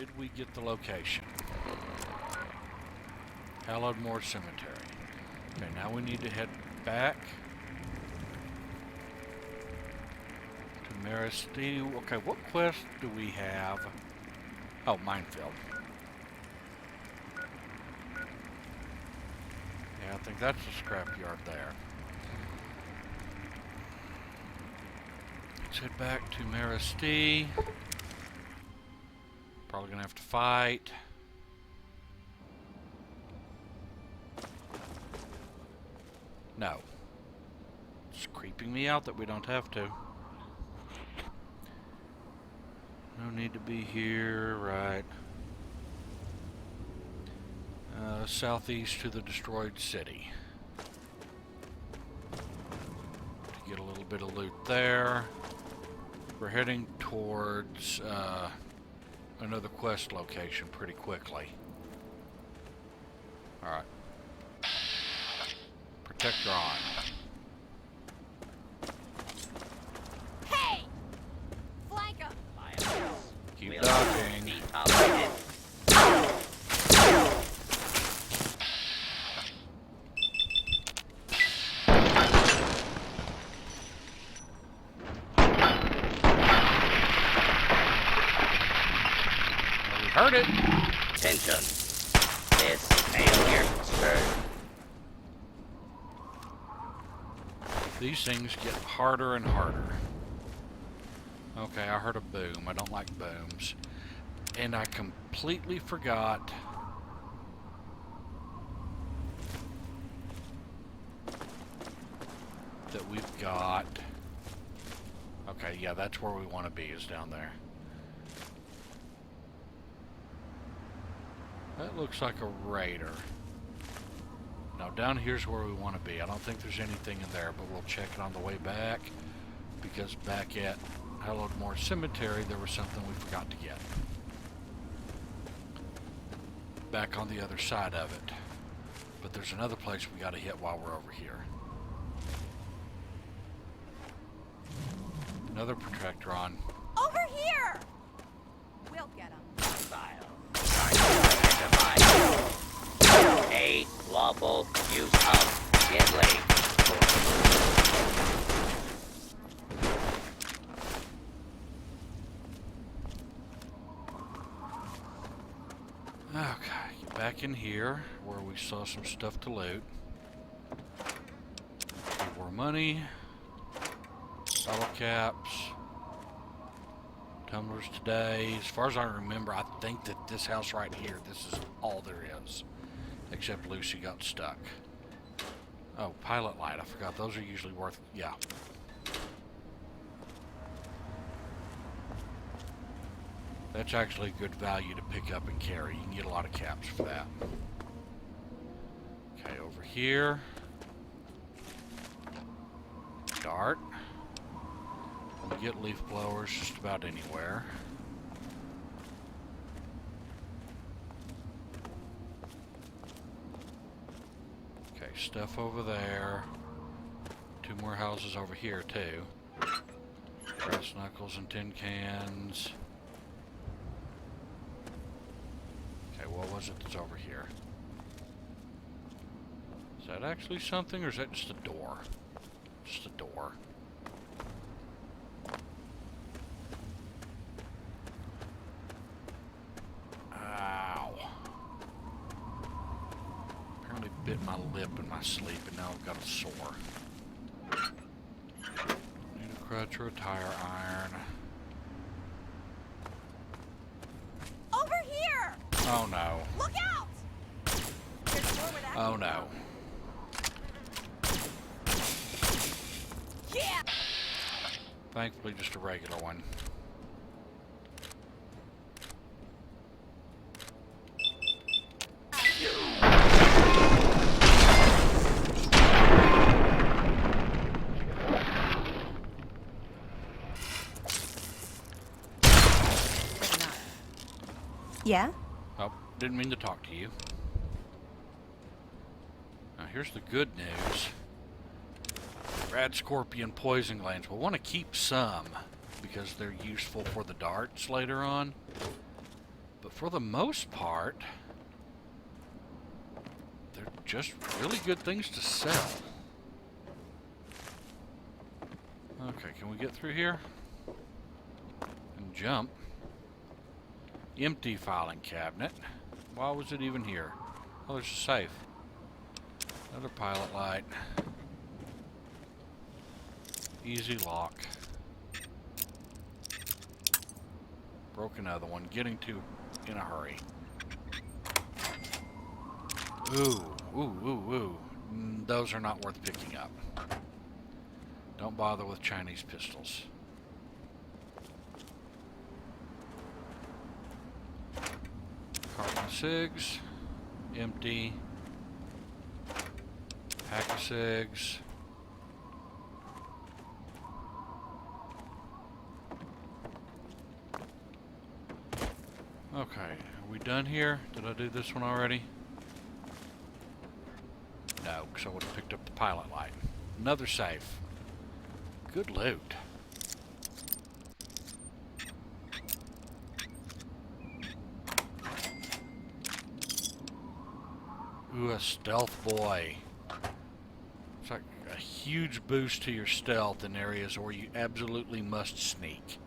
Did we get the location? Hallowed Moor Cemetery. Okay, now we need to head back to Maristi. Okay, what quest do we have? Oh, minefield. Yeah, I think that's the scrapyard there. Let's head back to Maristi. Probably gonna have to fight. No. It's creeping me out that we don't have to. No need to be here, right. Southeast to the destroyed city. To get a little bit of loot there. We're heading towards another quest location pretty quickly. Alright. Protector on. Hey! Flank him! Keep dodging. We heard it. Attention. This failure occurred. These things get harder and harder. Okay, I heard a boom. I don't like booms. And I completely forgot that we've got... Okay, yeah, that's where we want to be, is down there. That looks like a raider. Now down here's where we want to be. I don't think there's anything in there, but we'll check it on the way back, because back at Hallowed Moor Cemetery there was something we forgot to get. Back on the other side of it. But there's another place we got to hit while we're over here. Another protractor on. Over here! We'll get him. A lawful use of deadly. Okay, back in here where we saw some stuff to loot. More money. Bottle caps. Tumblers today. As far as I remember, I think that this house right here, this is all there is. Except Lucy got stuck. Oh, pilot light. I forgot. Those are usually worth... Yeah. That's actually good value to pick up and carry. You can get a lot of caps for that. Okay, over here. Dart. We get leaf blowers just about anywhere. Okay, stuff over there. Two more houses over here too. Brass knuckles and tin cans. Okay, what was it that's over here? Is that actually something, or is that just a door? Just a door. Ow. Apparently bit my lip in my sleep, and now I've got a sore. Need a crutch or a tire iron. Over here! Oh no. Look out! There's more where that Oh came no. from. Yeah! Thankfully just a regular one. Yeah? Oh, didn't mean to talk to you. Now here's the good news. Rad scorpion poison glands. We'll want to keep some because they're useful for the darts later on. But for the most part, they're just really good things to sell. Okay, can we get through here? And jump. Empty filing cabinet. Why was it even here? Oh, there's a safe. Another pilot light. Easy lock. Broke another one. Getting to in a hurry. Ooh, ooh, ooh, ooh. Those are not worth picking up. Don't bother with Chinese pistols. Carton of cigs. Empty. Pack of cigs. Okay, are we done here? Did I do this one already? No, because I would have picked up the pilot light. Another safe. Good loot. Ooh, a stealth boy. It's like a huge boost to your stealth in areas where you absolutely must sneak.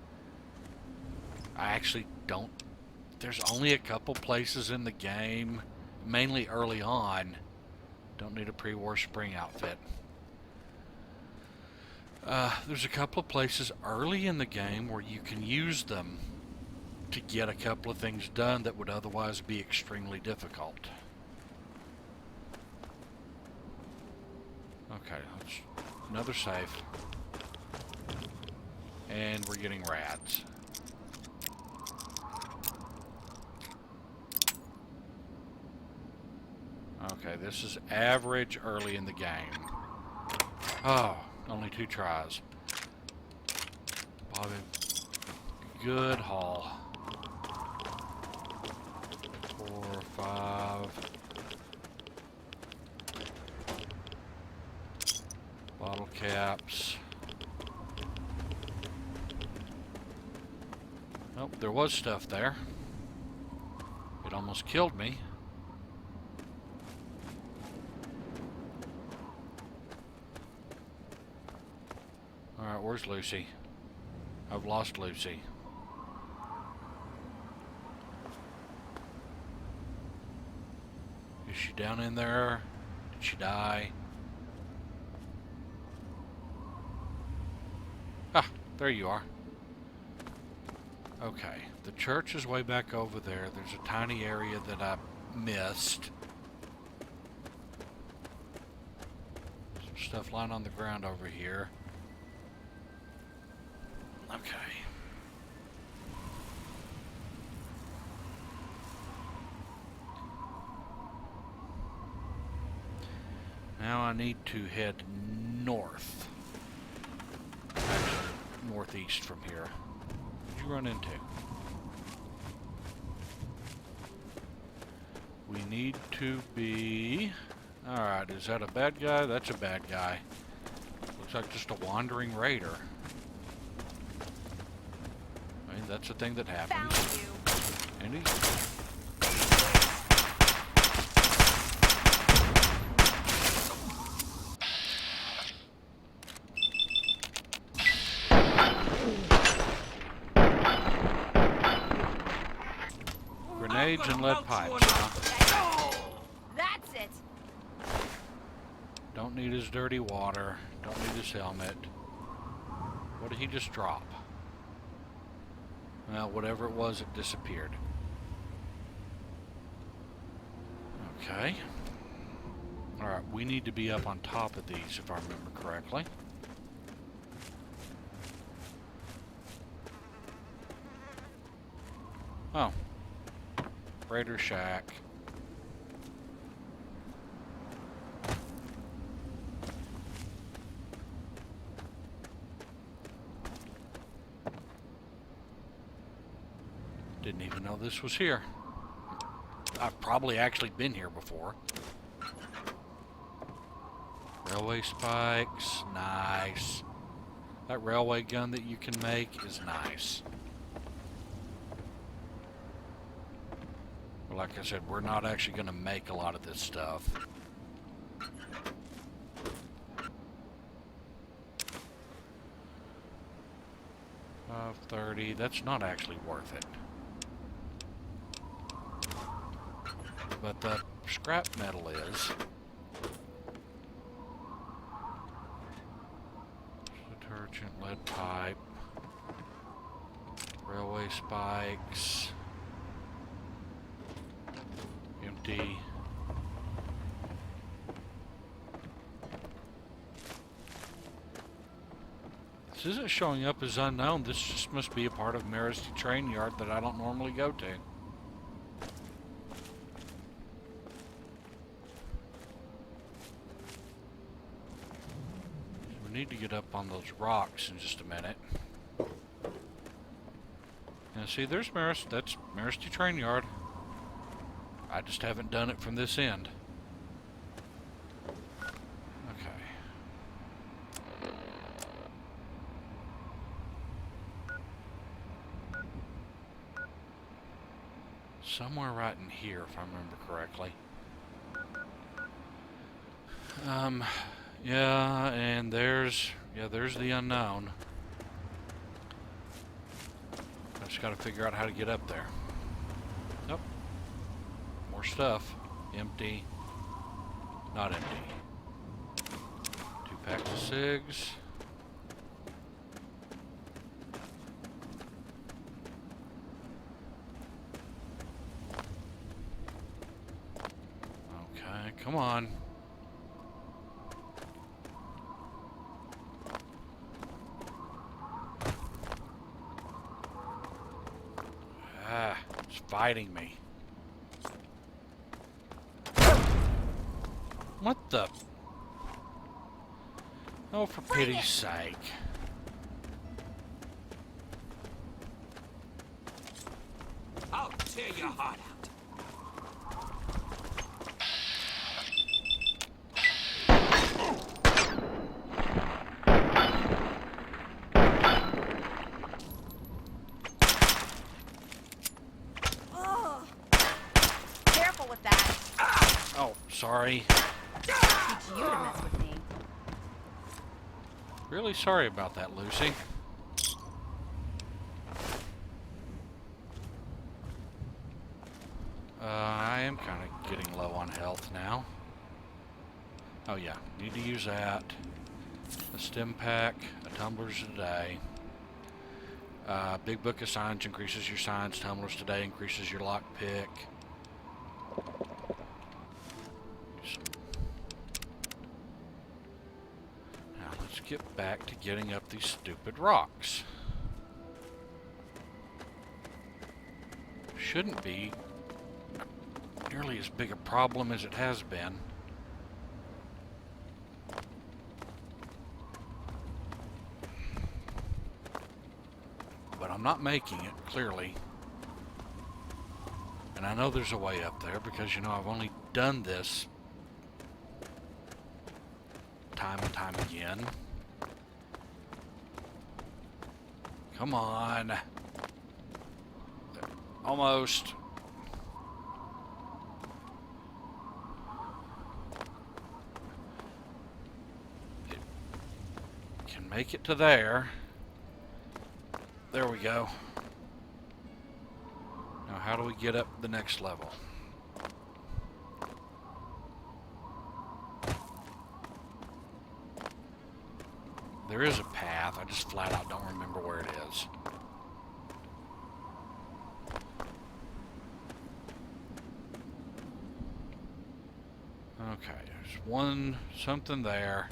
I actually don't. There's only a couple places in the game, mainly early on. Don't need a pre-war spring outfit. There's a couple of places early in the game where you can use them to get a couple of things done that would otherwise be extremely difficult. Okay, another safe. And we're getting rads. Okay, this is average early in the game. Oh, only 2 tries. Bobby, good haul. 4, 5. Bottle caps. Nope, there was stuff there. It almost killed me. Alright, where's Lucy? I've lost Lucy. Is she down in there? Did she die? Ah, there you are. Okay, the church is way back over there. There's a tiny area that I missed. Some stuff lying on the ground over here. Okay. Now I need to head north. Actually, northeast from here. What did you run into? We need to be... Alright, is that a bad guy? That's a bad guy. Looks like just a wandering raider. I mean, that's a thing that happens. Found you. And he's... Grenades and lead pipes, huh? That's it. Don't need his dirty water. Don't need his helmet. What did he just drop? Well, whatever it was, it disappeared. Okay. Alright, we need to be up on top of these, if I remember correctly. Oh. Raider Shack. Didn't even know this was here. I've probably actually been here before. Railway spikes, nice. That railway gun that you can make is nice. But like I said, we're not actually going to make a lot of this stuff. 30. That's not actually worth it. But the scrap metal is. Detergent, lead pipe, railway spikes, empty. This isn't showing up as unknown. This just must be a part of Moira's train yard that I don't normally go to. We need to get up on those rocks in just a minute. Now see, there's Moira's. That's Moira's train yard. I just haven't done it from this end. Somewhere right in here, if I remember correctly. Yeah, and there's the unknown. I just gotta figure out how to get up there. Nope. More stuff. Empty. Not empty. 2 packs of cigs. Come on. Ah, it's fighting me. What the? Oh, for pity's sake. I'll tear your heart out. Sorry. Teach you to mess with me. Really sorry about that, Lucy. I am kind of getting low on health now. Oh yeah, need to use that. A stim pack, a tumblers today. Big book of signs increases your signs. Tumblers today increases your lockpick. Get back to getting up these stupid rocks. Shouldn't be nearly as big a problem as it has been. But I'm not making it, clearly. And I know there's a way up there because, you know, I've only done this time and time again. Come on. Almost. It can make it to there. There we go. Now how do we get up the next level? There is a path, I just flat out don't remember where it is. Okay, there's something there.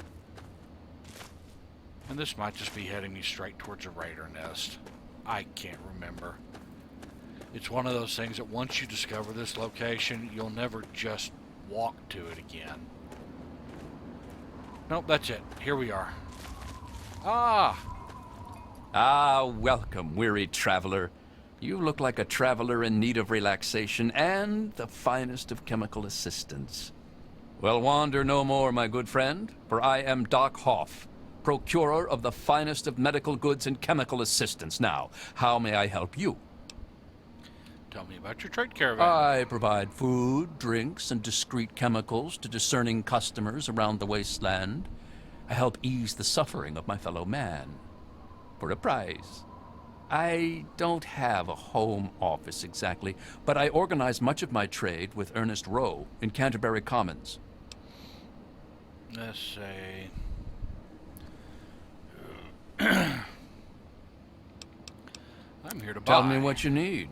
And this might just be heading me straight towards a raider nest. I can't remember. It's one of those things that once you discover this location, you'll never just walk to it again. Nope, that's it. Here we are. Welcome, weary traveler. You look like a traveler in need of relaxation and the finest of chemical assistance. Well, wander no more, my good friend, for I am Doc Hoff, procurer of the finest of medical goods and chemical assistance. Now, how may I help you? Tell me about your trade caravan. I provide food, drinks, and discreet chemicals to discerning customers around the wasteland. I help ease the suffering of my fellow man. For a price. I don't have a home office exactly, but I organize much of my trade with Ernest Rowe in Canterbury Commons. Let's see. I'm here to buy. Tell me what you need,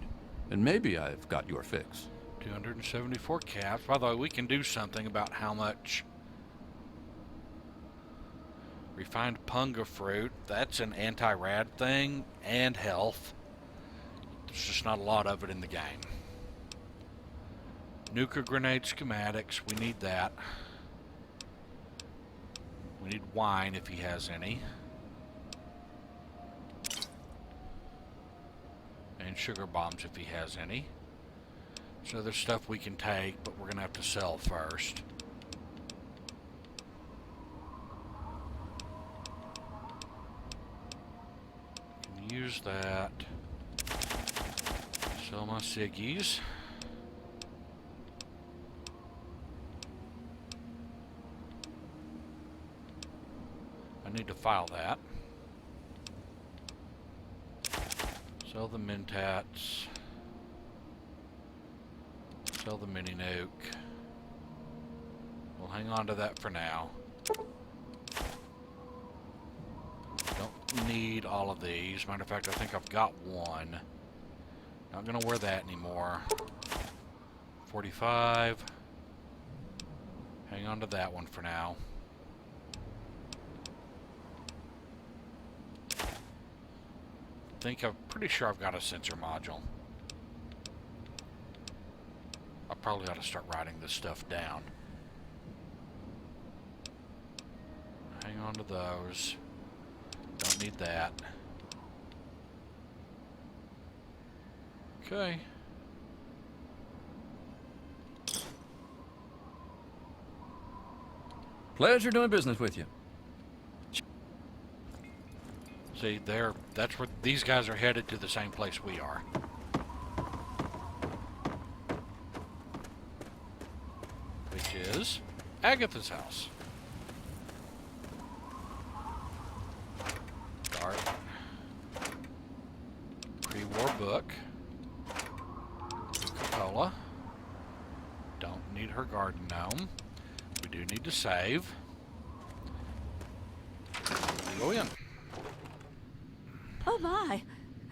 and maybe I've got your fix. 274 caps. By the way, we can do something about how much refined punga fruit. That's an anti-rad thing and health. There's just not a lot of it in the game. Nuka grenade schematics. We need that. We need wine if he has any. And sugar bombs if he has any. So there's stuff we can take, but we're going to have to sell first. Can use that. Sell my ciggies. I need to file that. Sell the Mentats. Sell the mini nuke. We'll hang on to that for now. Don't need all of these. Matter of fact, I think I've got one. Not gonna wear that anymore. 45. Hang on to that one for now. I'm pretty sure I've got a sensor module. I probably ought to start writing this stuff down. Hang on to those. Don't need that. Okay. Pleasure doing business with you. See, that's where these guys are headed, to the same place we are. Which is Agatha's house. Start. Pre-war book. Coca-Cola. Don't need her garden gnome. We do need to save. Go in. Oh my,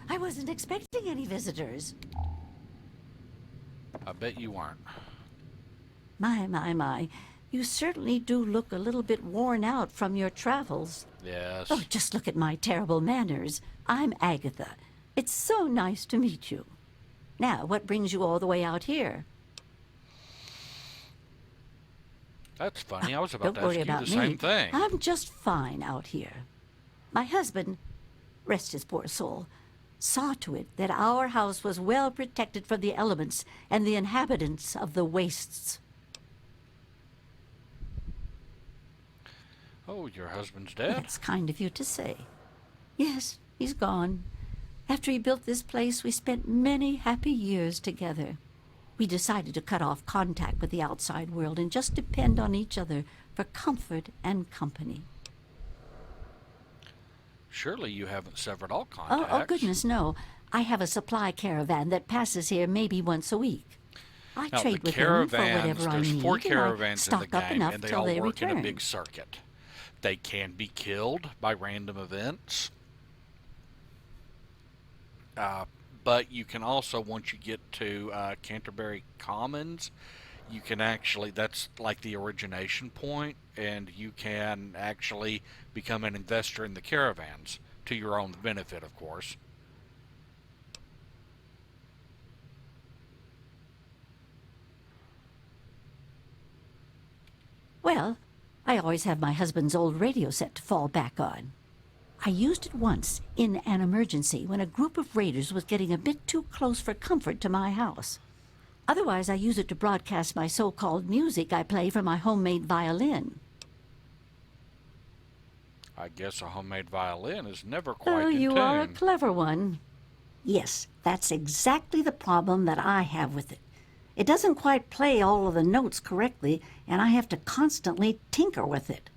I wasn't expecting any visitors. I bet you weren't. My. You certainly do look a little bit worn out from your travels. Yes. Oh, just look at my terrible manners. I'm Agatha. It's so nice to meet you. Now, what brings you all the way out here? That's funny. I was about Don't to ask worry you about the me. same thing. I'm just fine out here. My husband, rest his poor soul, saw to it that our house was well protected from the elements and the inhabitants of the wastes. Oh, your husband's dead? That's kind of you to say. Yes, he's gone. After he built this place, we spent many happy years together. We decided to cut off contact with the outside world and just depend on each other for comfort and company. Surely you haven't severed all contacts. Oh, goodness, no. I have a supply caravan that passes here maybe once a week. I Now, trade the with them for caravans, whatever I there's need, 4 and I caravans in the stock up game, enough and they till all they work in return. a big circuit. They can be killed by random events. But you can also, once you get to Canterbury Commons, you can actually, that's like the origination point, and you can actually become an investor in the caravans, to your own benefit, of course. Well, I always have my husband's old radio set to fall back on. I used it once in an emergency when a group of raiders was getting a bit too close for comfort to my house. Otherwise, I use it to broadcast my so-called music I play from my homemade violin. I guess a homemade violin is never quite Oh, in you tune. are a clever one. Yes, that's exactly the problem that I have with it. It doesn't quite play all of the notes correctly, and I have to constantly tinker with it.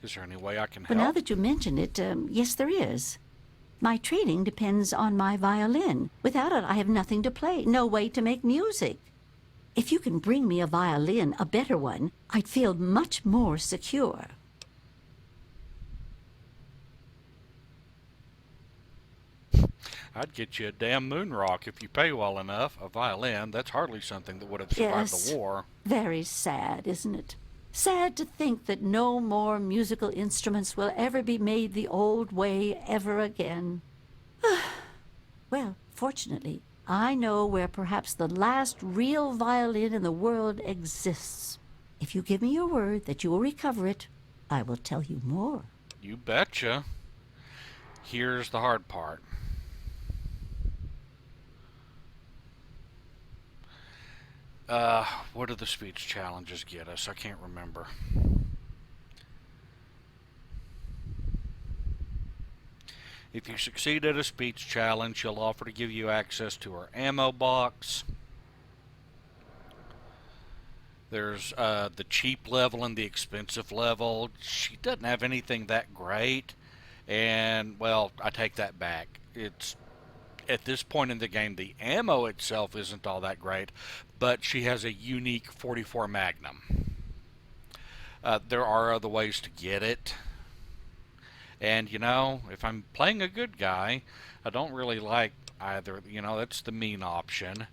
Is there any way I can But now help? that you mention it, yes, there is. My training depends on my violin. Without it, I have nothing to play, no way to make music. If you can bring me a violin, a better one, I'd feel much more secure. I'd get you a damn moon rock if you pay well enough. A violin, that's hardly something that would have survived Yes. the war. Very sad, isn't it? Sad to think that no more musical instruments will ever be made the old way ever again. Well, fortunately, I know where perhaps the last real violin in the world exists. If you give me your word that you will recover it, I will tell you more. You betcha. Here's the hard part. What do the speech challenges get us? I can't remember. If you succeed at a speech challenge, she'll offer to give you access to her ammo box. There's the cheap level and the expensive level. She doesn't have anything that great. And, well, I take that back. It's at this point in the game, the ammo itself isn't all that great, but she has a unique 44 Magnum. There are other ways to get it. And, you know, if I'm playing a good guy, I don't really like either. You know, that's the mean option.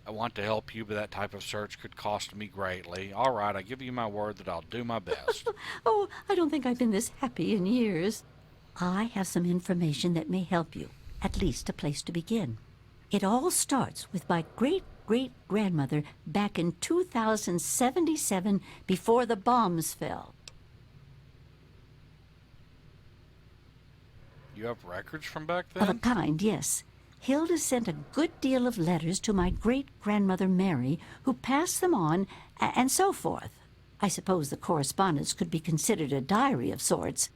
I want to help you, but that type of search could cost me greatly. All right, I give you my word that I'll do my best. Oh, I don't think I've been this happy in years. I have some information that may help you, at least a place to begin. It all starts with my great-great-grandmother back in 2077 before the bombs fell. You have records from back Of a then? kind, yes. Hilda sent a good deal of letters to my great-grandmother Mary, who passed them on, and so forth. I suppose the correspondence could be considered a diary of sorts.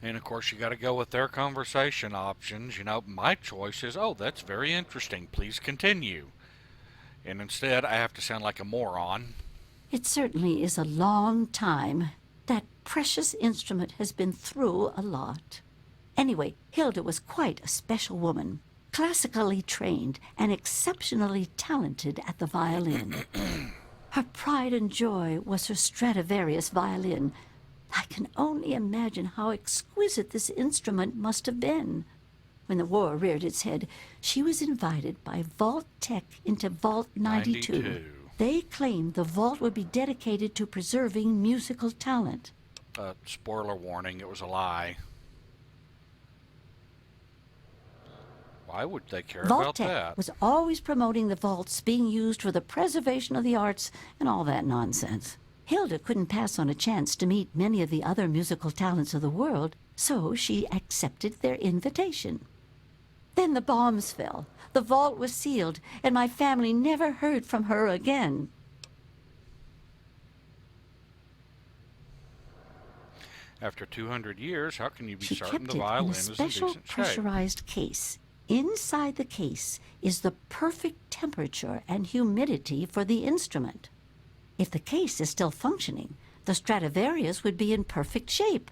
And of course, you got to go with their conversation options. You know, my choice is, oh, that's very interesting. Please continue. And instead, I have to sound like a moron. It certainly is a long time. That precious instrument has been through a lot. Anyway, Hilda was quite a special woman, classically trained and exceptionally talented at the violin. Her pride and joy was her Stradivarius violin. I can only imagine how exquisite this instrument must have been. When the war reared its head, she was invited by Vault Tech into Vault 92. They claimed the vault would be dedicated to preserving musical talent. Spoiler warning, it was a lie. Why would they care Vault about Tech that? was always promoting the vaults being used for the preservation of the arts and all that nonsense. Hilda couldn't pass on a chance to meet many of the other musical talents of the world, so she accepted their invitation. Then the bombs fell, the vault was sealed, and my family never heard from her again. After 200 years, how can you be She certain kept the it in violin a is in special decent shape? pressurized case. Inside the case is the perfect temperature and humidity for the instrument. If the case is still functioning, the Stradivarius would be in perfect shape.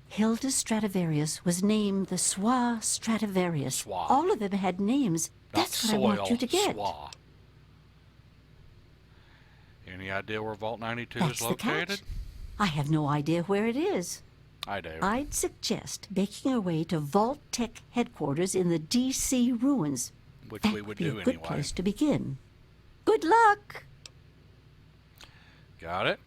Hilda's Stradivarius was named the Swa Stradivarius. Swa. All of them had names. Not That's what I want soil, you to get. Swa. Any idea where Vault 92 That's is the catch. located? I have no idea where it is. I do. I'd suggest making your way to Vault Tech headquarters in the D.C. ruins. Which That we would would be do a good anyway. place to begin. Good luck! Got it?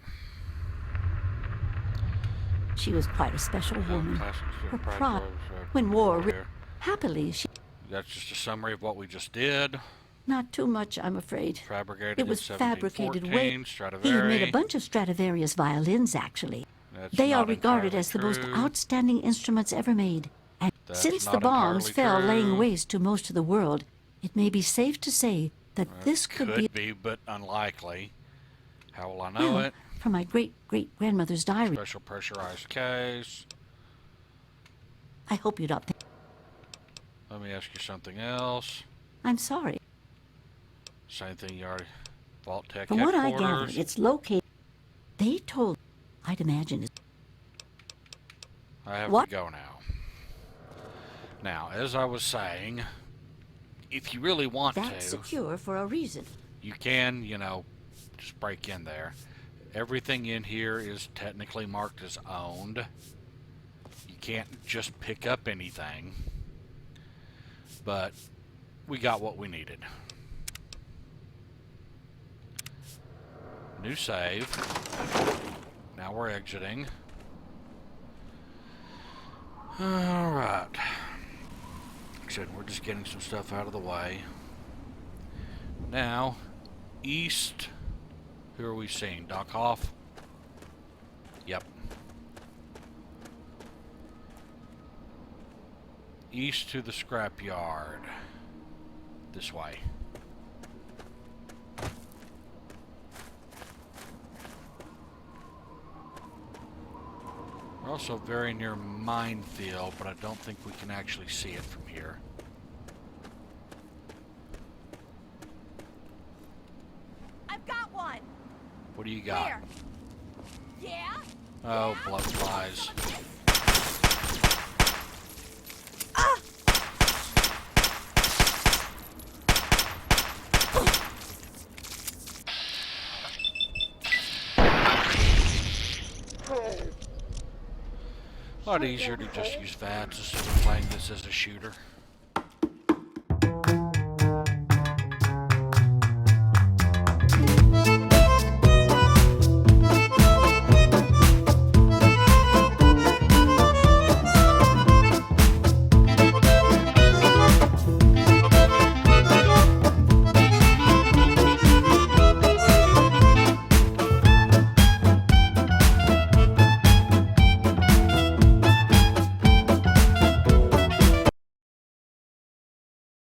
She was quite a special woman. Classic Her pride pride, grows, when war over here. happily, she... That's just a summary of what we just did. Not too much, I'm afraid. Fabricated It was in fabricated 1714, way... Stradivari. He had made a bunch of Stradivarius violins, actually. That's They are not regarded entirely as the most true. outstanding instruments ever made. And That's since the not bombs entirely fell laying true. waste to most of the world, it may be safe to say that this could be... but unlikely. How will I know it? From my great-great-grandmother's diary. Special pressurized case. I hope you don't think... Let me ask you something else. I'm sorry. Same thing you already... Vault Tech From what I headquarters. gathered, it's located... They told... I'd imagine it's... I have What? to go now. Now, as I was saying, if you really want That's to, secure for a reason. you can, you know, just break in there. Everything in here is technically marked as owned. You can't just pick up anything. But we got what we needed. New save. Now we're exiting. Alright. Like I said, we're just getting some stuff out of the way. Now, east. Who are we seeing? Doc Hoff? Yep. East to the scrapyard. This way. We're also very near Minefield, but I don't think we can actually see it from here. I've got one. What do you got? Where? Yeah? Oh, blood flies. A lot easier to just use VATS instead of playing this as a shooter.